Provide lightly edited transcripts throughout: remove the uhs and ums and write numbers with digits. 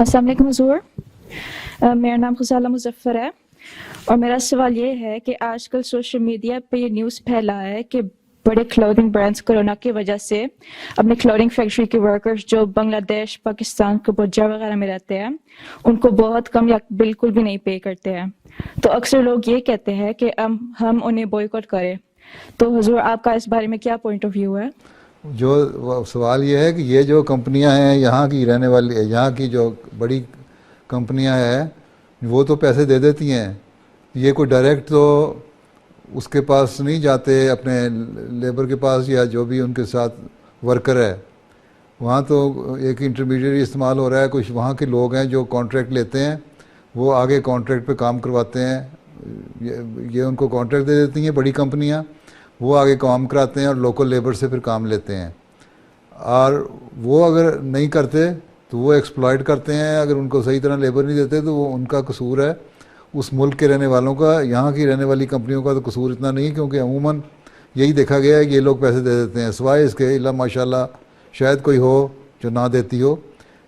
السلام علیکم حضور، میرا نام غزالہ مظفر ہے اور میرا سوال یہ ہے کہ آج کل سوشل میڈیا پہ یہ نیوز پھیلا ہے کہ بڑے کلوتھنگ برانڈز کرونا کی وجہ سے اپنے کلوتھنگ فیکٹری کے ورکرز جو بنگلہ دیش، پاکستان، کمبوڈیا وغیرہ میں رہتے ہیں ان کو بہت کم یا بالکل بھی نہیں پے کرتے ہیں. تو اکثر لوگ یہ کہتے ہیں کہ ہم انہیں بوائکاٹ کریں. تو حضور آپ کا اس بارے میں کیا پوائنٹ آف ویو ہے؟ جو سوال یہ ہے کہ یہ جو کمپنیاں ہیں یہاں کی رہنے والی، یہاں کی جو بڑی کمپنیاں ہیں وہ تو پیسے دے دیتی ہیں، یہ کوئی ڈائریکٹ تو اس کے پاس نہیں جاتے اپنے لیبر کے پاس یا جو بھی ان کے ساتھ ورکر ہے. وہاں تو ایک انٹرمیڈیٹ استعمال ہو رہا ہے. کچھ وہاں کے لوگ ہیں جو کانٹریکٹ لیتے ہیں، وہ آگے کانٹریکٹ پہ کام کرواتے ہیں. یہ ان کو کانٹریکٹ دے دیتی ہیں بڑی کمپنیاں، وہ آگے کام کراتے ہیں اور لوکل لیبر سے پھر کام لیتے ہیں. اور وہ اگر نہیں کرتے تو وہ ایکسپلائٹ کرتے ہیں. اگر ان کو صحیح طرح لیبر نہیں دیتے تو وہ ان کا قصور ہے، اس ملک کے رہنے والوں کا. یہاں کی رہنے والی کمپنیوں کا تو قصور اتنا نہیں، کیونکہ عموماً یہی دیکھا گیا ہے کہ یہ لوگ پیسے دے دیتے ہیں، سوائے اس کے اللہ ماشاء اللہ شاید کوئی ہو جو نہ دیتی ہو،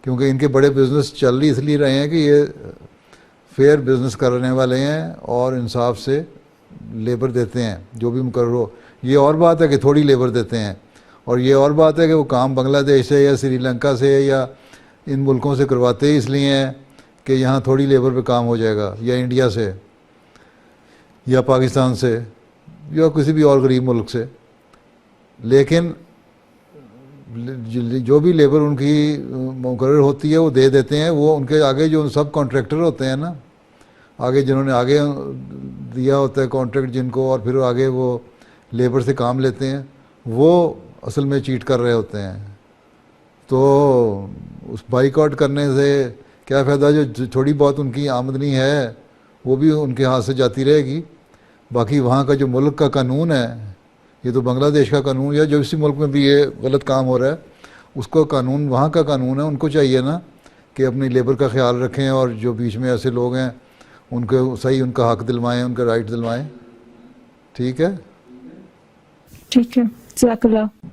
کیونکہ ان کے بڑے بزنس چل اس لیے رہے ہیں کہ یہ فیئر بزنس کرنے والے ہیں اور انصاف سے لیبر دیتے ہیں جو بھی مقرر ہو. یہ اور بات ہے کہ تھوڑی لیبر دیتے ہیں، اور یہ اور بات ہے کہ وہ کام بنگلہ دیش سے یا سری لنکا سے یا ان ملکوں سے کرواتے ہی اس لیے ہیں کہ یہاں تھوڑی لیبر پہ کام ہو جائے گا، یا انڈیا سے یا پاکستان سے یا کسی بھی اور غریب ملک سے. لیکن جو بھی لیبر ان کی مقرر ہوتی ہے وہ دے دیتے ہیں. وہ ان کے آگے جو سب کانٹریکٹر ہوتے ہیں نا، آگے جنہوں نے آگے دیا ہوتا ہے کانٹریکٹ جن کو، اور پھر آگے وہ لیبر سے کام لیتے ہیں، وہ اصل میں چیٹ کر رہے ہوتے ہیں. تو اس بائیکاٹ کرنے سے کیا فائدہ؟ جو تھوڑی بہت ان کی آمدنی ہے وہ بھی ان کے ہاتھ سے جاتی رہے گی. باقی وہاں کا جو ملک کا قانون ہے، یہ تو بنگلہ دیش کا قانون یا جو اسی ملک میں بھی یہ غلط کام ہو رہا ہے اس کو قانون، وہاں کا قانون ہے. ان کو چاہیے نا کہ اپنی لیبر کا خیال رکھیں، اور جو بیچ میں ایسے لوگ ہیں ان کو صحیح ان کا حق دلوائیں، ان کا رائٹ دلوائیں. ٹھیک ہے؟ ٹھیک ہے، جزاک اللہ.